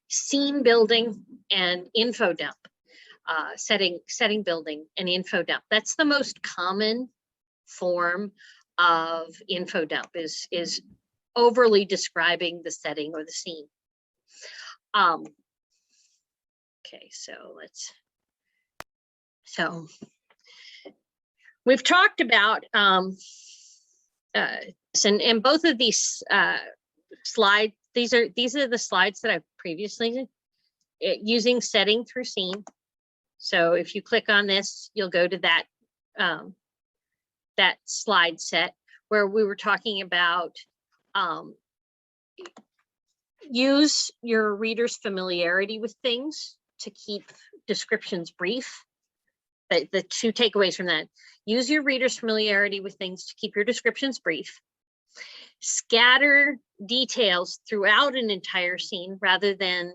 scene building and info dump. Setting building and info dump. That's the most common form of info dump, is overly describing the setting or the scene. Okay, so we've talked about and both of these slides, these are the slides that I've previously using setting through scene. So if you click on this, you'll go to that that slide set where we were talking about use your reader's familiarity with things to keep descriptions brief. The two takeaways from that: use your reader's familiarity with things to keep your descriptions brief. Scatter details throughout an entire scene rather than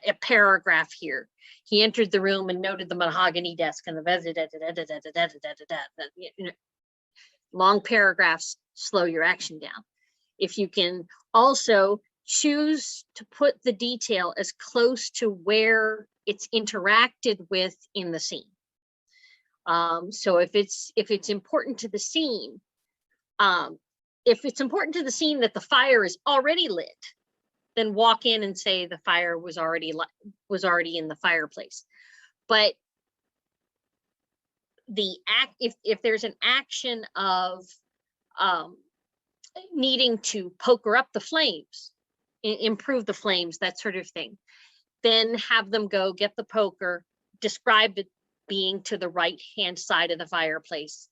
a paragraph here. He entered the room and noted the mahogany desk and the long paragraphs slow your action down. If you can also choose to put the detail as close to where it's interacted with in the scene. So if it's important to the scene, if it's important to the scene that the fire is already lit, then walk in and say the fire was already in the fireplace. But if there's an action of needing to poker up the flames, improve the flames, that sort of thing, then have them go get the poker, describe it being to the right hand side of the fireplace,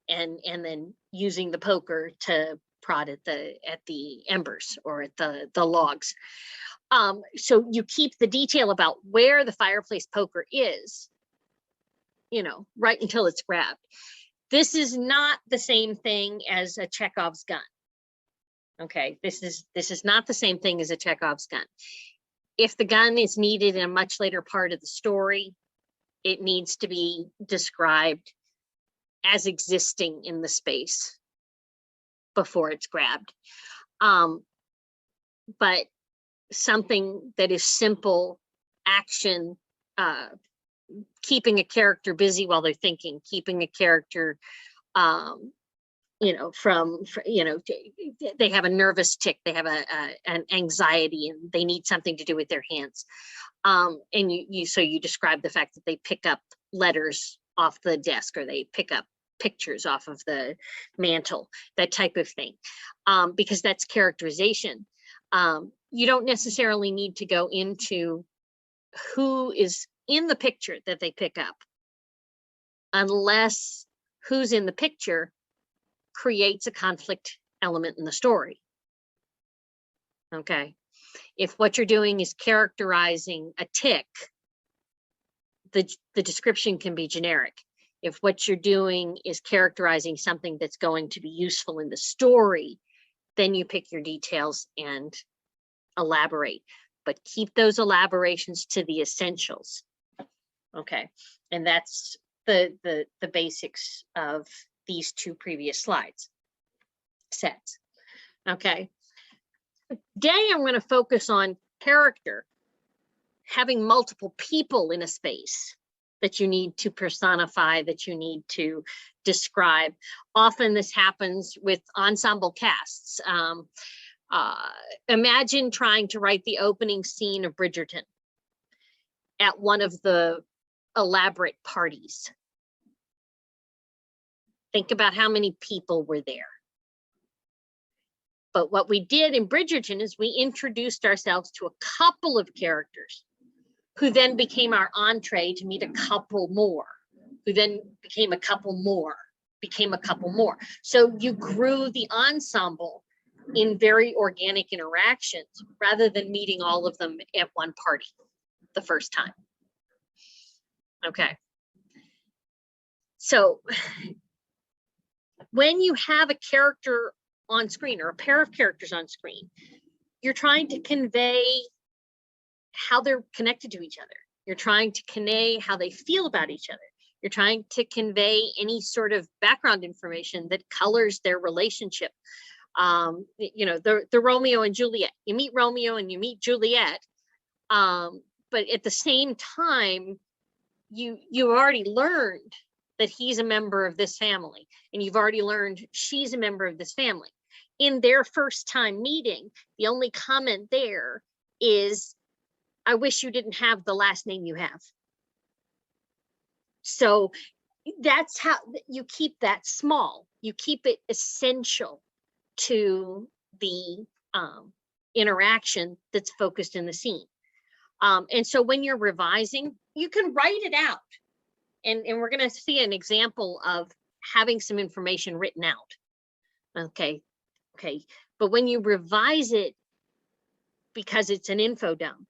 and then using the poker to prod at the embers or at the logs. So you keep the detail about where the fireplace poker is, right until it's grabbed. This is not the same thing as a Chekhov's gun. Okay, this is not the same thing as a Chekhov's gun. If the gun is needed in a much later part of the story, it needs to be described as existing in the space before it's grabbed. But something that is simple action, keeping a character busy while they're thinking, keeping a character, they have a nervous tic, they have an anxiety, and they need something to do with their hands. And you describe the fact that they pick up letters off the desk, or they pick up pictures off of the mantle, that type of thing, because that's characterization. You don't necessarily need to go into who is in the picture that they pick up, unless who's in the picture creates a conflict element in the story. Okay, if what you're doing is characterizing a tic, the description can be generic. If what you're doing is characterizing something that's going to be useful in the story, then you pick your details and elaborate, but keep those elaborations to the essentials. Okay, and that's the basics of these two previous sets. Okay, today I'm going to focus on character, having multiple people in a space that you need to personify, that you need to describe. Often this happens with ensemble casts. Imagine trying to write the opening scene of Bridgerton at one of the elaborate parties. Think about how many people were there. But what we did in Bridgerton is we introduced ourselves to a couple of characters who then became our entree to meet a couple more, who then became a couple more, So you grew the ensemble in very organic interactions rather than meeting all of them at one party the first time. Okay. So when you have a character on screen or a pair of characters on screen, you're trying to convey how they're connected to each other. You're trying to convey how they feel about each other. You're trying to convey any sort of background information that colors their relationship. The Romeo and Juliet. You meet Romeo and you meet Juliet. But at the same time, you already learned that he's a member of this family, and you've already learned she's a member of this family. In their first time meeting, the only comment there is, I wish you didn't have the last name you have. So that's how you keep that small. You keep it essential to the interaction that's focused in the scene. And so when you're revising, you can write it out. And we're going to see an example of having some information written out. Okay. But when you revise it, because it's an info dump,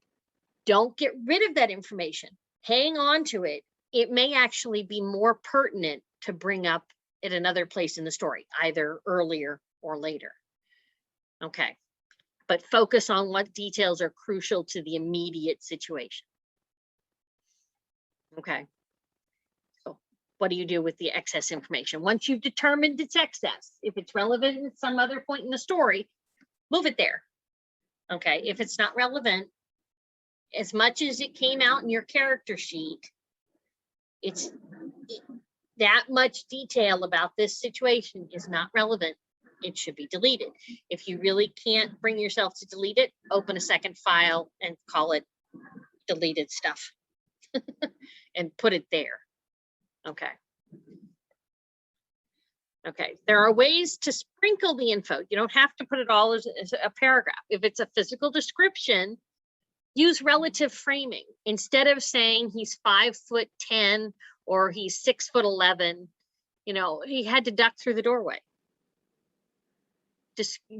don't get rid of that information. Hang on to it. It may actually be more pertinent to bring up at another place in the story, either earlier or later. Okay. But focus on what details are crucial to the immediate situation. Okay. So what do you do with the excess information? Once you've determined it's excess, if it's relevant at some other point in the story, move it there. Okay. If it's not relevant, as much as it came out in your character sheet, it's that much detail about this situation is not relevant. It should be deleted. If you really can't bring yourself to delete it, open a second file and call it deleted stuff and put it there. Okay. There are ways to sprinkle the info. You don't have to put it all as a paragraph. If it's a physical description, use relative framing. Instead of saying he's 5'10" or he's 6'11", he had to duck through the doorway.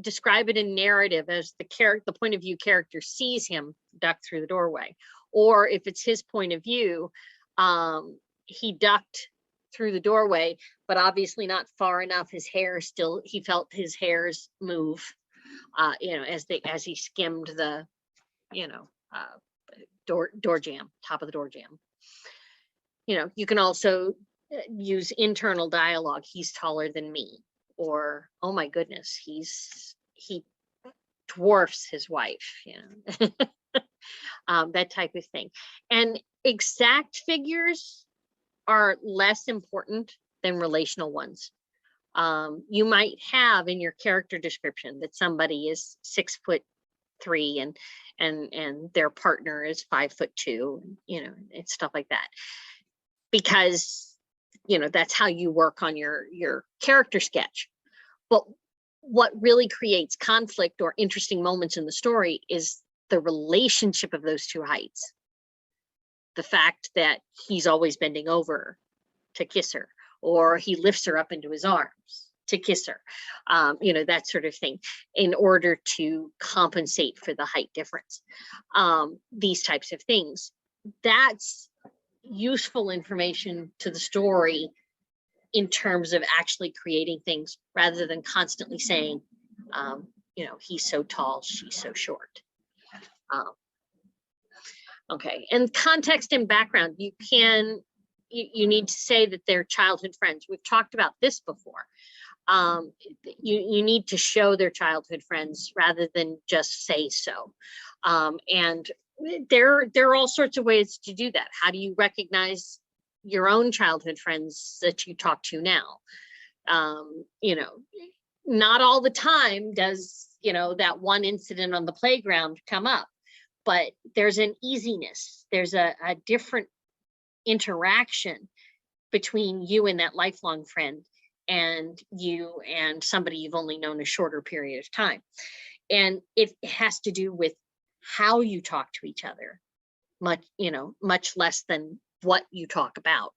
Describe it in narrative as the point of view character sees him duck through the doorway. Or if it's his point of view, he ducked through the doorway, but obviously not far enough. His hair still, he felt his hairs move, as he skimmed the, door jamb, top of the door jamb. You can also use internal dialogue. He's taller than me. Or, oh my goodness, he dwarfs his wife, that type of thing. And exact figures are less important than relational ones. You might have in your character description that somebody is 6'3" and their partner is 5'2", and stuff like that, because that's how you work on your character sketch. But what really creates conflict or interesting moments in the story is the relationship of those two heights. The fact that he's always bending over to kiss her, or he lifts her up into his arms to kiss her, that sort of thing, in order to compensate for the height difference. These types of things. That's useful information to the story in terms of actually creating things, rather than constantly saying, he's so tall, she's so short. Okay, and context and background. You need to say that they're childhood friends. We've talked about this before. You need to show their childhood friends rather than just say so. And there are all sorts of ways to do that. How do you recognize your own childhood friends that you talk to now? Not all the time does, that one incident on the playground come up, but there's an easiness. There's a different interaction between you and that lifelong friend, and you and somebody you've only known a shorter period of time. And it has to do with how you talk to each other, much less than what you talk about.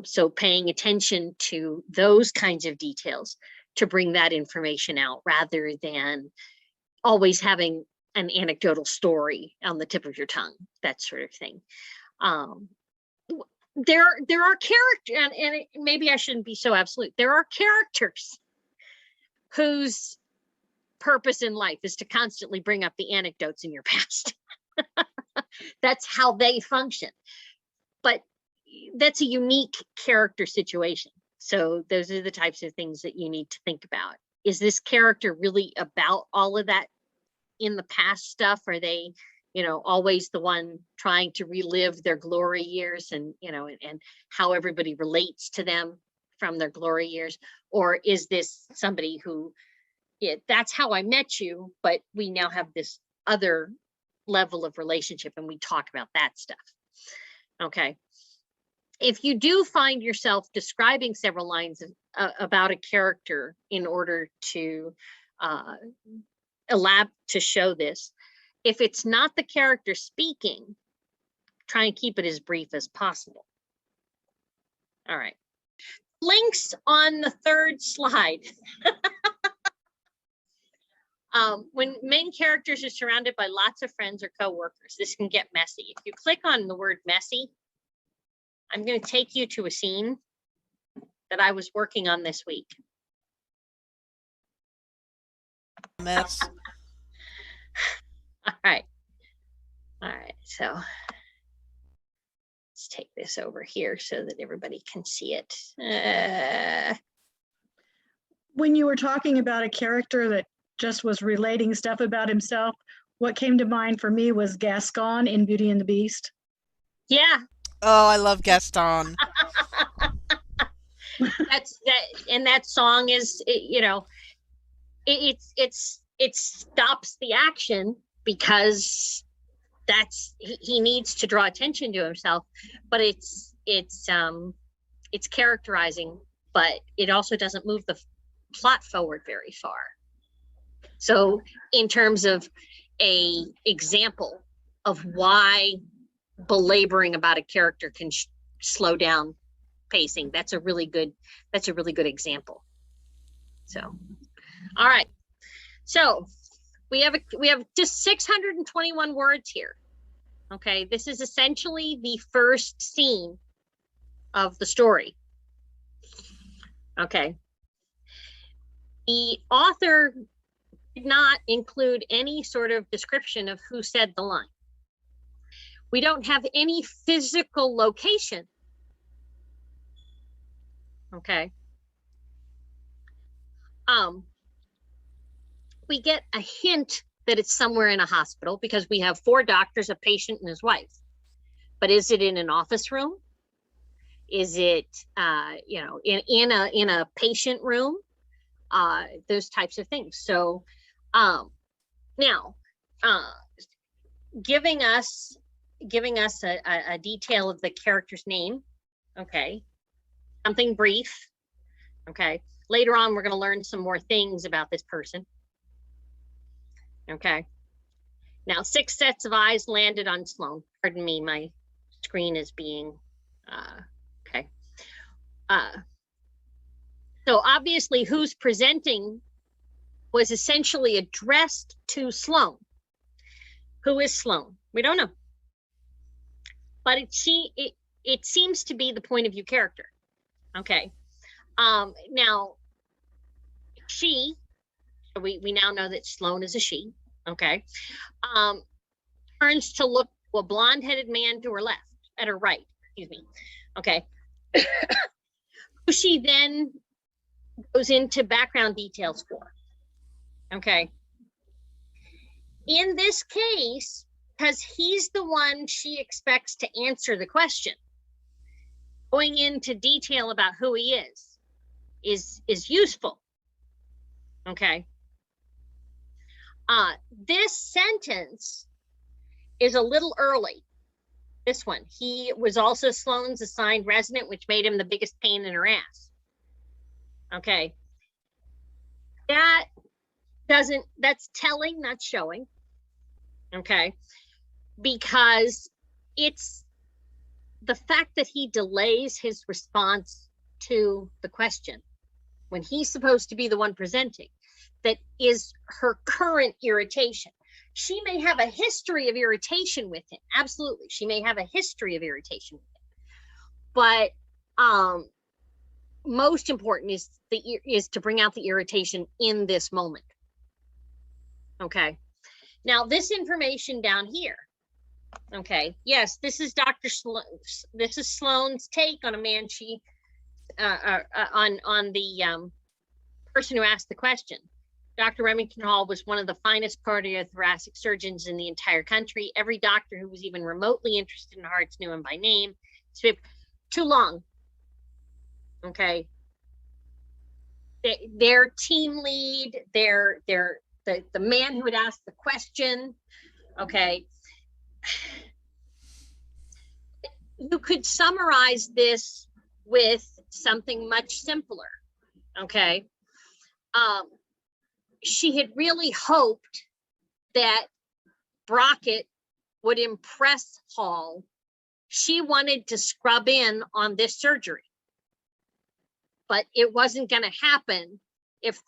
So paying attention to those kinds of details to bring that information out, rather than always having an anecdotal story on the tip of your tongue, that sort of thing. There are characters, and maybe I shouldn't be so absolute. There are characters whose purpose in life is to constantly bring up the anecdotes in your past. That's how they function. But that's a unique character situation. So those are the types of things that you need to think about. Is this character really about all of that in the past stuff? Are they always the one trying to relive their glory years, and how everybody relates to them from their glory years? Or is this somebody who, that's how I met you, but we now have this other level of relationship and we talk about that stuff? Okay. If you do find yourself describing several lines about a character in order to to show this, if it's not the character speaking, try and keep it as brief as possible. All right. Links on the third slide. When main characters are surrounded by lots of friends or coworkers, this can get messy. If you click on the word messy, I'm going to take you to a scene that I was working on this week. Mess. All right. So let's take this over here so that everybody can see it. When you were talking about a character that just was relating stuff about himself, what came to mind for me was Gaston in Beauty and the Beast. Yeah. Oh, I love Gaston. That song is, it stops the action because he needs to draw attention to himself, but it's characterizing, but it also doesn't move the plot forward very far. So in terms of a example of why belaboring about a character can slow down pacing, that's a really good example. So, all right. So we have just 621 words here. Okay, this is essentially the first scene of the story. Okay. The author did not include any sort of description of who said the line. We don't have any physical location. Okay. We get a hint that it's somewhere in a hospital because we have 4 doctors, a patient, and his wife. But is it in an office room? Is it, in a patient room? Those types of things. So, now, giving us a detail of the character's name. Okay, something brief. Okay, later on we're going to learn some more things about this person. Okay, now 6 sets of eyes landed on Sloan. Pardon me, my screen is being okay. So obviously who's presenting was essentially addressed to Sloan. Who is Sloan? We don't know, but it seems to be the point of view character. Okay. Now we now know that Sloan is a she. Okay. Turns to look a blonde-headed man to her left, at her right, excuse me. Okay. Who she then goes into background details for. Okay. In this case, because he's the one she expects to answer the question, going into detail about who he is useful. Okay. This sentence is a little early. This one, he was also Sloan's assigned resident, which made him the biggest pain in her ass. Okay. That's telling, not showing. Okay. Because it's the fact that he delays his response to the question when he's supposed to be the one presenting that is her current irritation. She may have a history of irritation with him. Absolutely. She may have a history of irritation with him. But most important is to bring out the irritation in this moment. Okay. Now this information down here. Okay. Yes, this is this is Sloan's take on a man on the person who asked the question. Dr. Remington Hall was one of the finest cardiothoracic surgeons in the entire country. Every doctor who was even remotely interested in hearts knew him by name. Too long. Okay. Their team lead, the man who would ask the question. Okay. You could summarize this with something much simpler. Okay. She had really hoped that Brockett would impress Hall. She wanted to scrub in on this surgery, but it wasn't going to happen if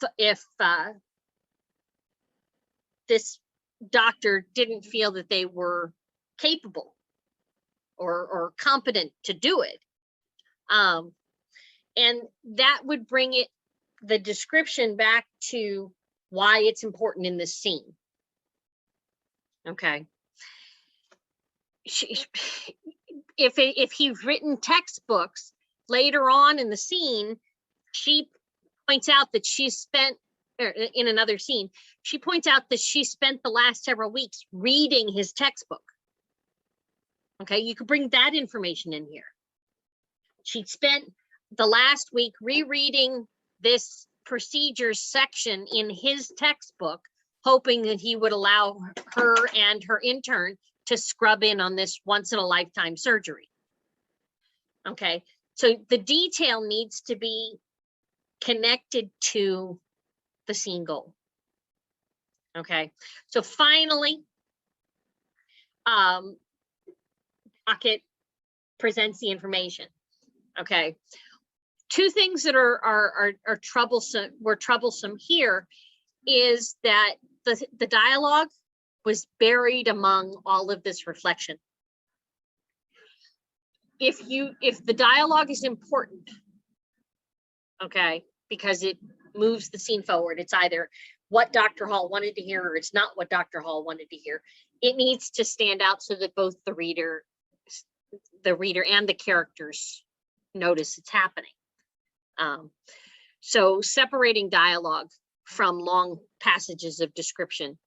this doctor didn't feel that they were capable or competent to do it. And that would bring the description back to why it's important in this scene. Okay. If he's written textbooks later on in the scene, she points out that she spent, in another scene, she points out that she spent the last several weeks reading his textbook. Okay, you could bring that information in here. She spent the last week rereading this procedures section in his textbook, hoping that he would allow her and her intern to scrub in on this once in a lifetime surgery. Okay, so the detail needs to be connected to the scene goal. Okay, so finally, Brockett presents the information. Okay, two things that are troublesome, were troublesome here, is that the dialogue was buried among all of this reflection. If the dialogue is important, okay, because it moves the scene forward, it's either what Dr. Hall wanted to hear or it's not what Dr. Hall wanted to hear. It needs to stand out so that both the reader and the characters notice it's happening. So separating dialogue from long passages of description,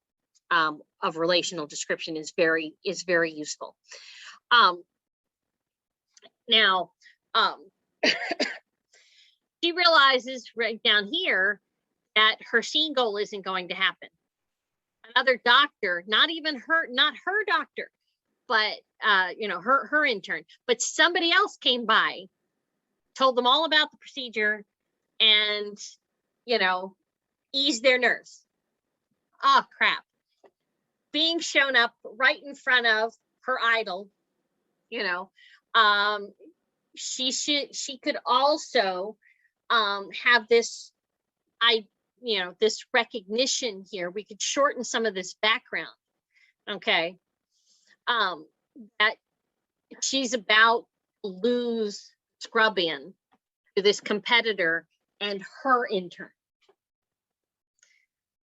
of relational description, is very useful. Now, she realizes right down here that her scene goal isn't going to happen. Another doctor, not her doctor, but her intern, but somebody else came by, told them all about the procedure, and eased their nerves. Oh crap. Being shown up right in front of her idol, she could also have this this recognition here. We could shorten some of this background. Okay. That she's about to lose scrub in to this competitor and her intern.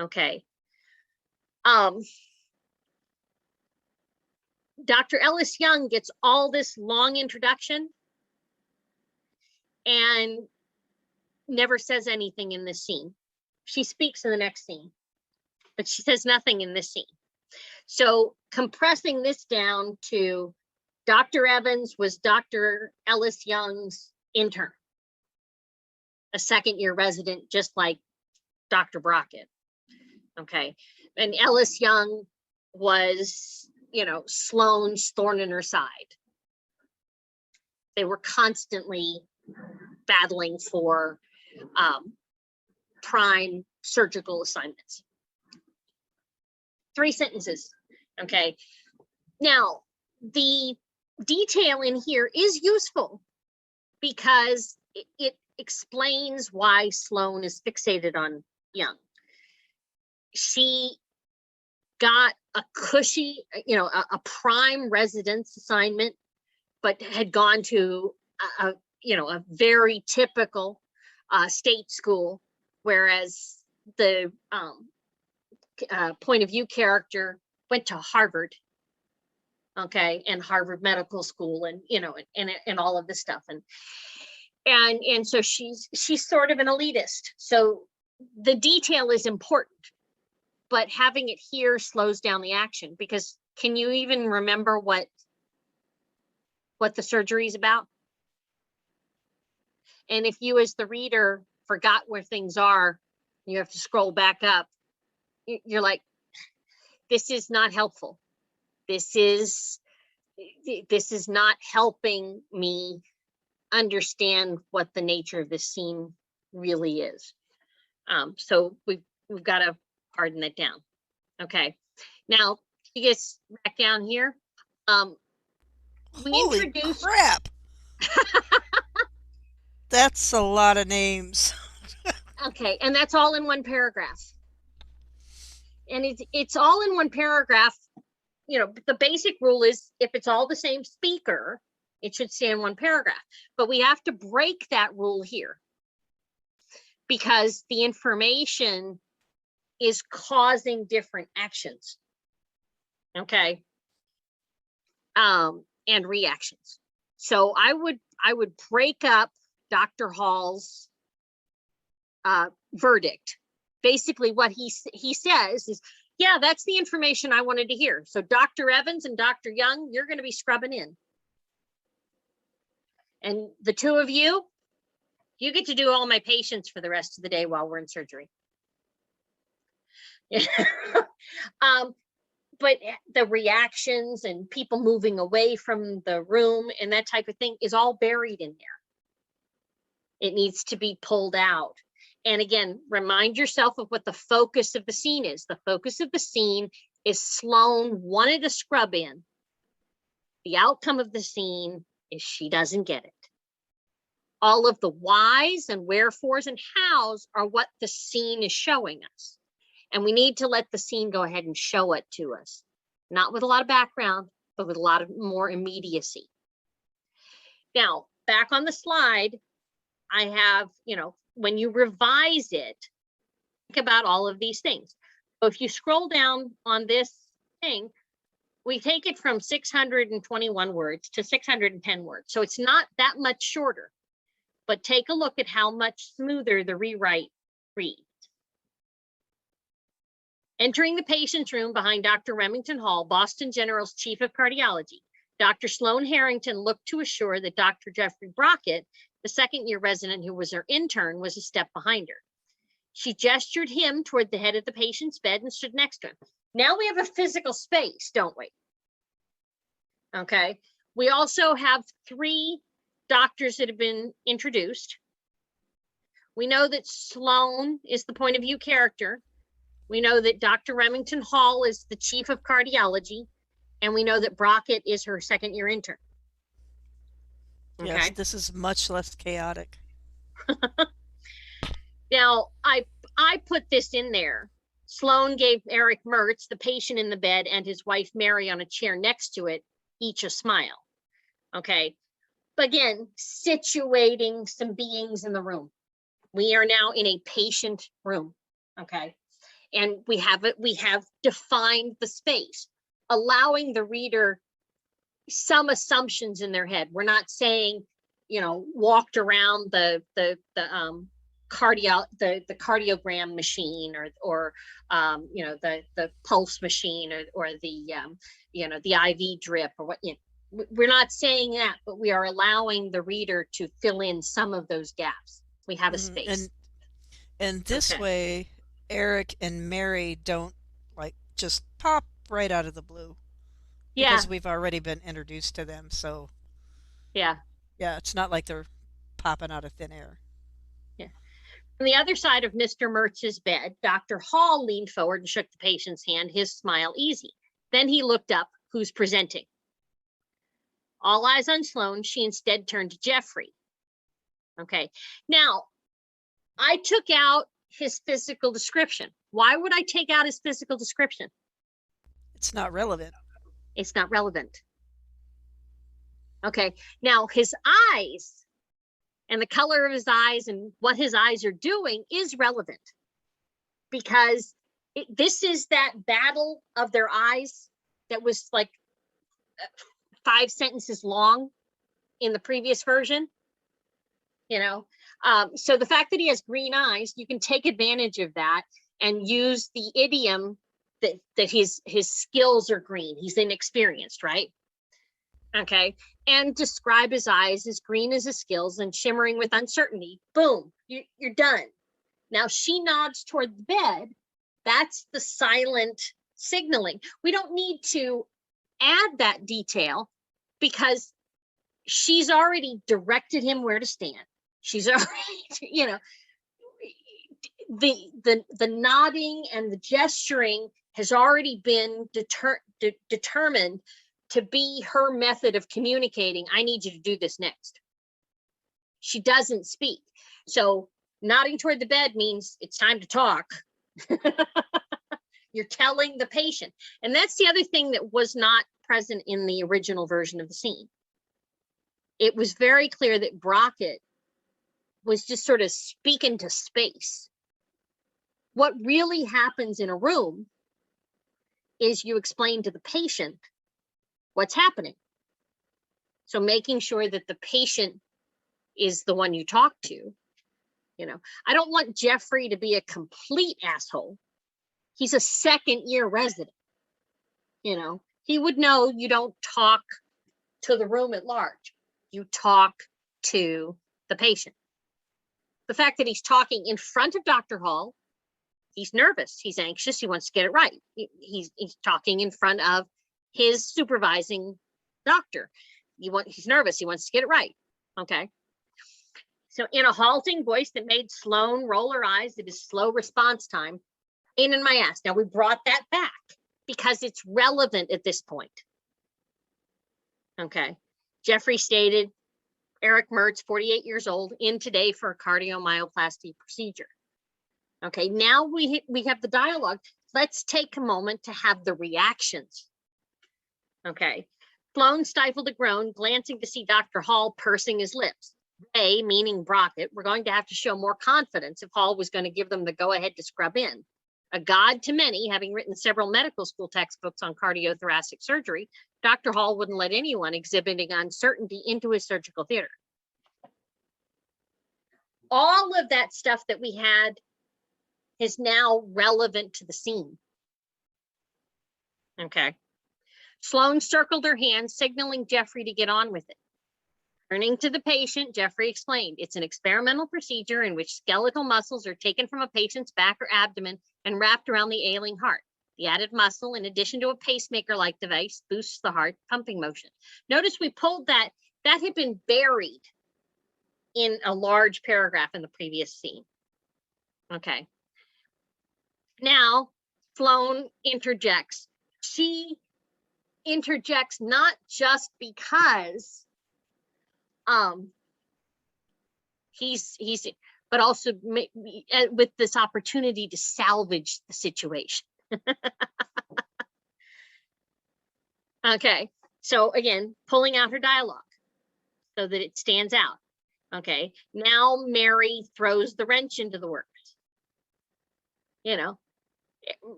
Okay. Dr. Ellis Young gets all this long introduction and never says anything in this scene. She speaks in the next scene, but she says nothing in this scene. So compressing this down to Dr. Evans was Dr. Ellis Young's intern, a second-year resident, just like Dr. Brockett. Okay. And Ellis Young was, Sloane's thorn in her side. They were constantly battling for prime surgical assignments. 3 sentences. Okay. Now, the detail in here is useful because it explains why Sloane is fixated on Young. She got a cushy, a prime residence assignment, but had gone to a very typical state school, whereas the point of view character went to Harvard, okay, and Harvard Medical School, and and all of this stuff, and so she's sort of an elitist. So the detail is important, but having it here slows down the action, because can you even remember what the surgery is about? And if you as the reader forgot where things are, you have to scroll back up, you're like, this is not helpful. This is not helping me understand what the nature of this scene really is. So we've got to harden it down. Okay. Now, you guys back down here. We Holy introduced crap! That's a lot of names. Okay, and that's all in one paragraph. And it's all in one paragraph. You know, the basic rule is if it's all the same speaker, it should stay in one paragraph. But we have to break that rule here because the information is causing different actions. Okay. And reactions. So I would break up Dr. Hall's verdict. Basically what he says is, yeah, that's the information I wanted to hear. So Dr. Evans and Dr. Young, you're going to be scrubbing in. And the two of you get to do all my patients for the rest of the day while we're in surgery. But the reactions and people moving away from the room and that type of thing is all buried in there. It needs to be pulled out. And again, remind yourself of what the focus of the scene is. The focus of the scene is Sloane wanted to scrub in. The outcome of the scene is she doesn't get it. All of the whys and wherefores and hows are what the scene is showing us. And we need to let the scene go ahead and show it to us. Not with a lot of background, but with a lot of more immediacy. Now, back on the slide, I have, when you revise it, think about all of these things. So if you scroll down on this thing, we take it from 621 words to 610 words. So it's not that much shorter, but take a look at how much smoother the rewrite reads. Entering the patient's room behind Dr. Remington Hall, Boston General's chief of cardiology, Dr. Sloane Harrington looked to assure that Dr. Jeffrey Brockett, the second-year resident who was her intern, was a step behind her. She gestured him toward the head of the patient's bed and stood next to him. Now we have a physical space, don't we? Okay. We also have 3 doctors that have been introduced. We know that Sloane is the point of view character. We know that Dr. Remington Hall is the chief of cardiology, and we know that Brockett is her second-year intern. Okay. Yes, this is much less chaotic. Now, I put this in there. Sloane gave Eric Mertz, the patient in the bed, and his wife Mary on a chair next to it, each a smile. Okay. But again, situating some beings in the room. We are now in a patient room. Okay. And we have defined the space, allowing the reader some assumptions in their head. We're not saying, walked around the cardiogram machine or the pulse machine or the IV drip or what. We're not saying that, but we are allowing the reader to fill in some of those gaps. We have a space. And this way, Eric and Mary don't just pop right out of the blue. Yeah. Because we've already been introduced to them. So yeah, it's not like they're popping out of thin air. Yeah. On the other side of Mr. Mertz's bed, Dr. Hall leaned forward and shook the patient's hand, his smile easy. Then he looked up. Who's presenting? All eyes on Sloane, she instead turned to Jeffrey. Okay. Now, I took out his physical description. Why would I take out his physical description? It's not relevant. It's not relevant. Okay. Now, his eyes and the color of his eyes and what his eyes are doing is relevant because this is that battle of their eyes that was like 5 sentences long in the previous version. So the fact that he has green eyes, you can take advantage of that and use the idiom that his skills are green. He's inexperienced, right? Okay. And describe his eyes as green as his skills and shimmering with uncertainty. Boom, you're done. Now she nods toward the bed. That's the silent signaling. We don't need to add that detail because she's already directed him where to stand. She's already, the nodding and the gesturing has already been determined to be her method of communicating. I need you to do this next. She doesn't speak. So nodding toward the bed means it's time to talk. You're telling the patient. And that's the other thing that was not present in the original version of the scene. It was very clear that Brockett was just sort of speaking to space. What really happens in a room is you explain to the patient what's happening. So making sure that the patient is the one you talk to. I don't want Jeffrey to be a complete asshole. He's a second-year resident. He would know you don't talk to the room at large. You talk to the patient. The fact that he's talking in front of Dr. Hall, he's nervous, he's anxious, he wants to get it right. He's talking in front of his supervising doctor. He's nervous, he wants to get it right. Okay. So in a halting voice that made Sloan roll her eyes at his slow response time, pain in my ass. Now we brought that back because it's relevant at this point. Okay. Jeffrey stated, Eric Mertz, 48 years old, in today for a cardiomyoplasty procedure. Okay, now we have the dialogue. Let's take a moment to have the reactions. Okay, Sloan stifled a groan, glancing to see Dr. Hall pursing his lips. They, meaning Brockett, were going to have to show more confidence if Hall was going to give them the go-ahead to scrub in. A god to many, having written several medical school textbooks on cardiothoracic surgery, Dr. Hall wouldn't let anyone exhibiting uncertainty into his surgical theater. All of that stuff that we had is now relevant to the scene. Okay. Sloan circled her hand, signaling Jeffrey to get on with it. Turning to the patient, Jeffrey explained, it's an experimental procedure in which skeletal muscles are taken from a patient's back or abdomen and wrapped around the ailing heart. The added muscle, in addition to a pacemaker-like device, boosts the heart pumping motion. Notice we pulled that had been buried in a large paragraph in the previous scene. Okay. Now, Sloan interjects. She interjects not just because he's but also with this opportunity to salvage the situation. Okay, so again, pulling out her dialogue so that it stands out. Okay, now Mary throws the wrench into the works.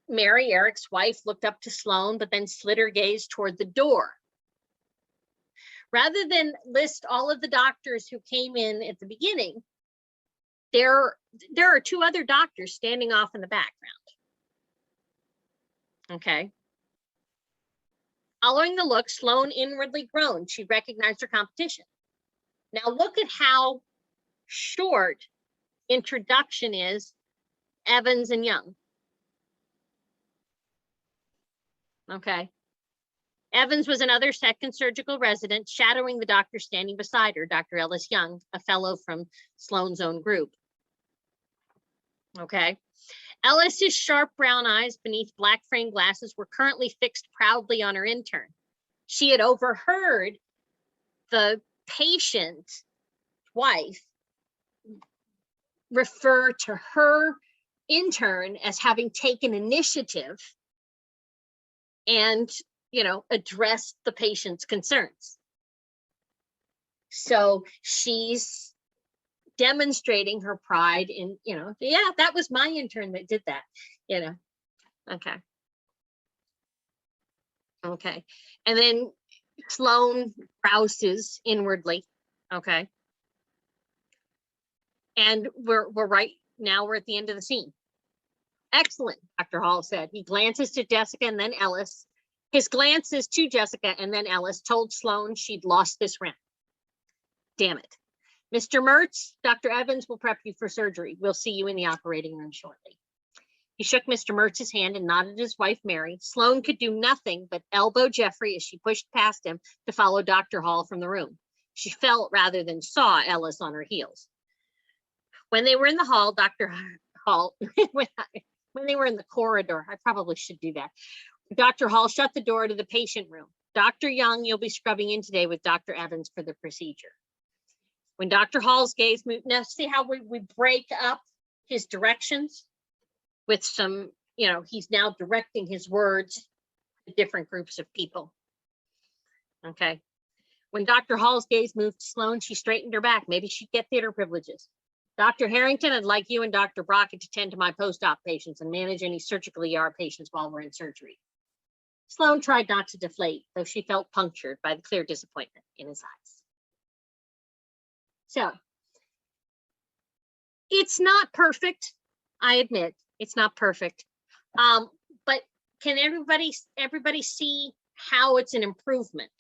Mary, Eric's wife, looked up to Sloan, but then slid her gaze toward the door. Rather than list all of the doctors who came in at the beginning, there are two other doctors standing off in the background. Okay. Following the look, Sloan inwardly groaned. She recognized her competition. Now look at how short introduction is, Evans and Young. Okay. Evans was another second surgical resident, shadowing the doctor standing beside her, Dr. Ellis Young, a fellow from Sloan's own group. Okay. Ellis's sharp brown eyes beneath black frame glasses were currently fixed proudly on her intern. She had overheard the patient's wife refer to her intern as having taken initiative and addressed the patient's concerns. So she's demonstrating her pride in, yeah, that was my intern that did that, Okay. Okay. And then Sloan grouses inwardly. Okay. And we're right now, we're at the end of the scene. Excellent, Dr. Hall said. He glances to Jessica and then Ellis. His glances to Jessica and then Ellis told Sloan she'd lost this round. Damn it. Mr. Mertz, Dr. Evans will prep you for surgery. We'll see you in the operating room shortly. He shook Mr. Mertz's hand and nodded at his wife, Mary. Sloan could do nothing but elbow Jeffrey as she pushed past him to follow Dr. Hall from the room. She felt rather than saw Ellis on her heels. When they were in the hall, Dr. Hall, when they were in the corridor, I probably should do that. Dr. Hall shut the door to the patient room. Dr. Young, you'll be scrubbing in today with Dr. Evans for the procedure. When Dr. Hall's gaze moved, now see how we break up his directions with some, he's now directing his words to different groups of people. Okay. When Dr. Hall's gaze moved to Sloan, she straightened her back. Maybe she'd get theater privileges. Dr. Harrington, I'd like you and Dr. Brockett to tend to my post-op patients and manage any surgical ER patients while we're in surgery. Sloan tried not to deflate, though she felt punctured by the clear disappointment in his eyes. So, it's not perfect. I admit, it's not perfect. But can everybody see how it's an improvement?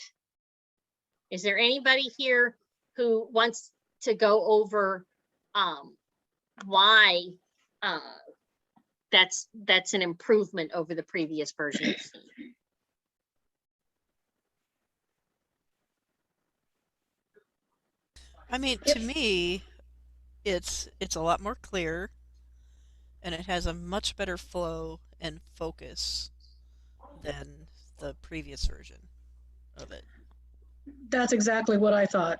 Is there anybody here who wants to go over why that's an improvement over the previous version? I mean, to me, it's a lot more clear, and it has a much better flow and focus than the previous version of it. That's exactly what I thought.